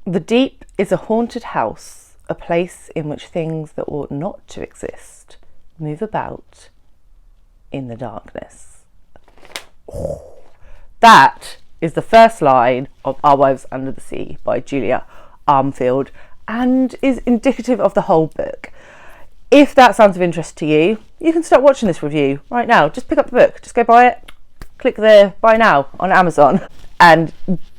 The deep is a haunted house, a place in which things that ought not to exist move about in the darkness. Oh, that is the first line of Our Wives Under the Sea by Julia Armfield, and is indicative of the whole book. If that sounds of interest to you, you can start watching this review right now. Just pick up the book, just go buy it, click the buy now on Amazon and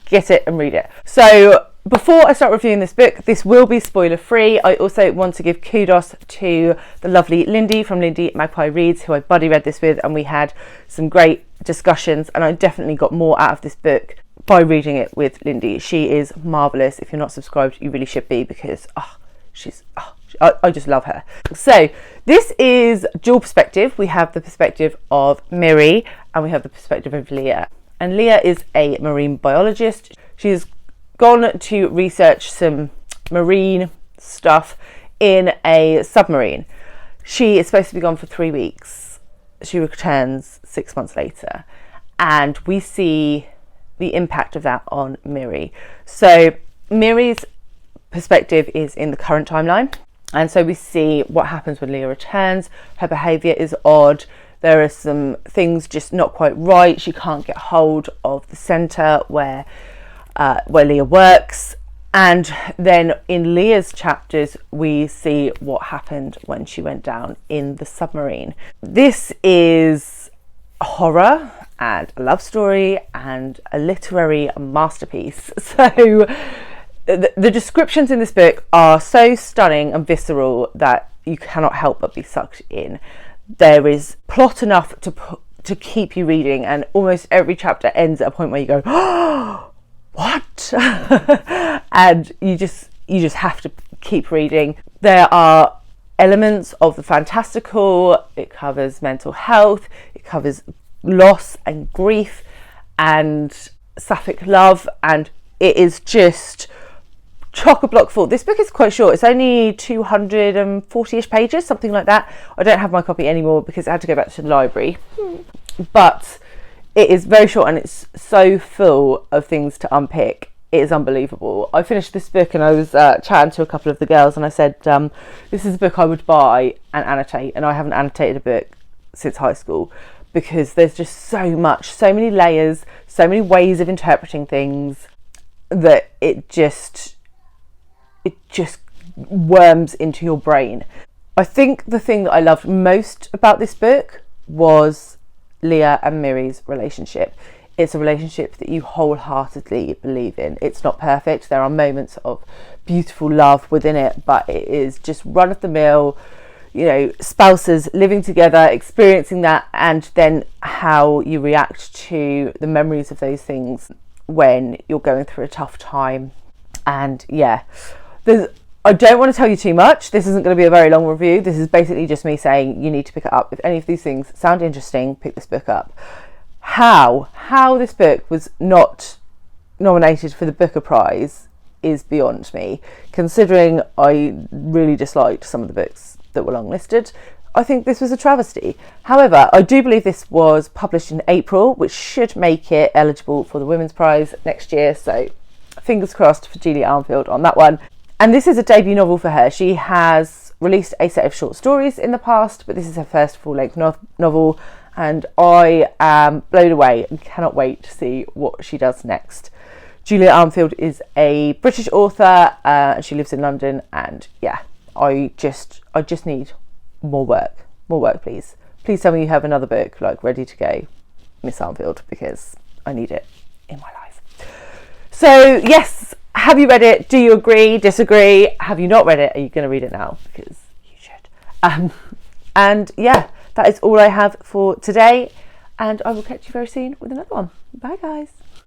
get it and read it. So before I start reviewing this book, this will be spoiler free. I also want to give kudos to the lovely Lindy from Lindy Magpie Reads, who I buddy read this with, and we had some great discussions, and I definitely got more out of this book by reading it with Lindy. She is marvellous. If you're not subscribed, you really should be, because I just love her. So this is dual perspective. We have the perspective of Miri and we have the perspective of Leah. And Leah is a marine biologist. She's gone to research some marine stuff in a submarine. She is supposed to be gone for 3 weeks. She returns 6 months later, and we see the impact of that on Miri. So Miri's perspective is in the current timeline, and so we see what happens when Leah returns. Her behaviour is odd. There are some things just not quite right. She can't get hold of the centre where Leah works. And then in Leah's chapters, we see what happened when she went down in the submarine. This is horror and a love story and a literary masterpiece. So the descriptions in this book are so stunning and visceral that you cannot help but be sucked in. There is plot enough to keep you reading, and almost every chapter ends at a point where you go, oh, what? And you just have to keep reading. There are elements of the fantastical. It covers mental health, it covers loss and grief and sapphic love, and it is just chock-a-block full. This book is quite short. It's only 240-ish pages, something like that. I don't have my copy anymore because I had to go back to the library. But it is very short and it's so full of things to unpick. It is unbelievable. I finished this book and I was chatting to a couple of the girls, and I said, this is a book I would buy and annotate, and I haven't annotated a book since high school, because there's just so much, so many layers, so many ways of interpreting things, that it just worms into your brain. I think the thing that I loved most about this book was Leah and Miri's relationship. It's a relationship that you wholeheartedly believe in. It's not perfect. There are moments of beautiful love within it, but it is just run of the mill, you know, spouses living together, experiencing that, and then how you react to the memories of those things when you're going through a tough time. And yeah, I don't want to tell you too much. This isn't going to be a very long review. This is basically just me saying you need to pick it up. If any of these things sound interesting, pick this book up. How this book was not nominated for the Booker Prize is beyond me, considering I really disliked some of the books that were longlisted. I think this was a travesty. However, I do believe this was published in April, which should make it eligible for the Women's Prize next year. So fingers crossed for Julia Armfield on that one. And this is a debut novel for her. She has released a set of short stories in the past, but this is her first full-length novel, and I am blown away and cannot wait to see what she does next. Julia Armfield is a British author, and she lives in London, and yeah, I just need more work, please. Please tell me you have another book like ready to go, Miss Armfield, because I need it in my life. So yes, have you read it? Do you agree, disagree? Have you not read it? Are you going to read it now? Because you should. And yeah, that is all I have for today, and I will catch you very soon with another one. Bye guys.